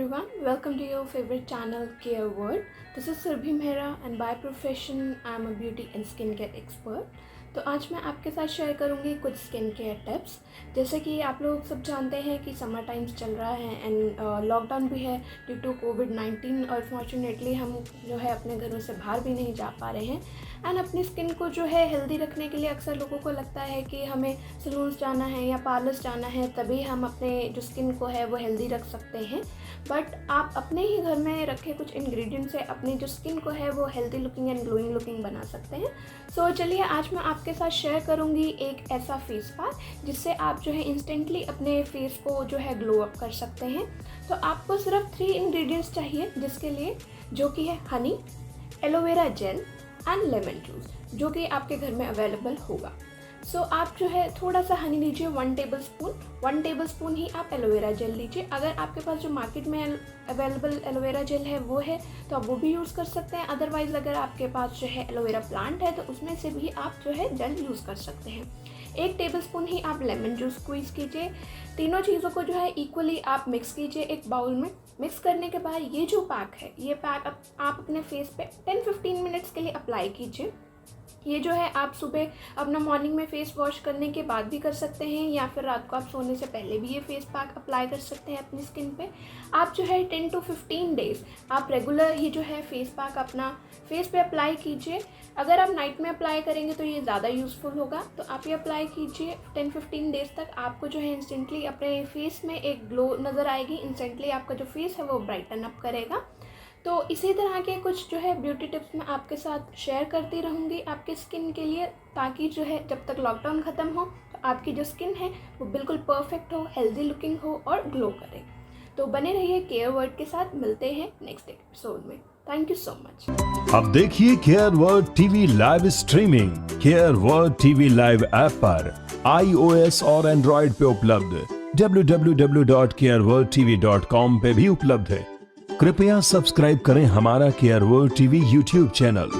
everyone, welcome to your favorite channel Careworld. This is SURBHI MEHRA and by profession I am a beauty and skincare expert. तो आज मैं आपके साथ share करूंगी कुछ skin care tips. जैसे कि आप लोग सब जानते हैं कि समर टाइम्स चल रहा है एंड लॉकडाउन भी है ड्यू टू कोविड-19 और फॉर्चुनेटली हम जो है अपने घरों से बाहर भी नहीं जा पा रहे हैं। एंड अपनी स्किन को जो है हेल्दी रखने के लिए अक्सर लोगों को लगता है कि हमें सलून्स जाना है या पार्लर्स जाना है तभी हम अपने जो स्किन को है वो हेल्दी रख सकते हैं। बट आप अपने ही घर में रखे कुछ इंग्रेडिएंट्स से अपनी जो स्किन को है वो healthy looking and glowing looking बना सकते हैं। सो चलिए आज मैं आपके साथ शेयर करूंगी एक ऐसा फेस पैक जिससे आप जो है इंस्टेंटली अपने फेस को जो है ग्लो अप कर सकते हैं। तो आपको सिर्फ 3 इंग्रेडिएंट्स चाहिए जिसके लिए, जो कि है Honey, aloe vera gel and lemon juice, जो कि आपके घर में अवेलेबल होगा। सो आप जो है थोड़ा सा हनी लीजिए 1 टेबलस्पून ही आप एलोवेरा जेल लीजिए। अगर आपके पास जो मार्केट में अवेलेबल एलोवेरा जेल है वो है तो आप वो भी यूज़ कर सकते हैं। अदरवाइज़ अगर आपके पास जो है एलोवेरा प्लांट है तो उसमें से भी आप जो है जेल यूज़ कर सकते हैं। 1 टेबलस्पून ही आप लेमन जूस स्क्वीज़ कीजिए। तीनों चीज़ों को जो है इक्वली आप मिक्स कीजिए एक बाउल में। मिक्स करने के बाद ये जो पैक है, ये पैक आप अपने फेस पे 10-15 मिनट्स के लिए अप्लाई कीजिए। ये जो है आप सुबह अपना मॉर्निंग में फेस वॉश करने के बाद भी कर सकते हैं या फिर रात को आप सोने से पहले भी ये फेस पैक अप्लाई कर सकते हैं अपनी स्किन पे। आप जो है 10 to 15 डेज़ आप रेगुलर ये जो है फेस पैक अपना फेस पे अप्लाई कीजिए। अगर आप नाइट में अप्लाई करेंगे तो ये ज़्यादा यूज़फुल होगा। तो आप ये अप्लाई कीजिए 10-15 डेज़ तक। आपको जो है इंस्टेंटली अपने फेस में एक ग्लो नज़र आएगी। इंस्टेंटली आपका जो फेस है वो ब्राइटन अप करेगा। तो इसी तरह के कुछ जो है ब्यूटी टिप्स मैं आपके साथ शेयर करती रहूँगी आपके स्किन के लिए, ताकि जो है जब तक लॉकडाउन ख़त्म हो तो आपकी जो स्किन है वो बिल्कुल परफेक्ट हो, हेल्दी लुकिंग हो और ग्लो करे। तो बने रहिए केयर वर्ल्ड के साथ। मिलते हैं नेक्स्ट एपिसोड में। Thank you so much. अब देखिए care world TV live streaming care world TV live app पर iOS और एंड्रॉइड पे उपलब्ध। www.careworldtv.com पे भी उपलब्ध है। कृपया सब्सक्राइब करें हमारा care world TV YouTube channel.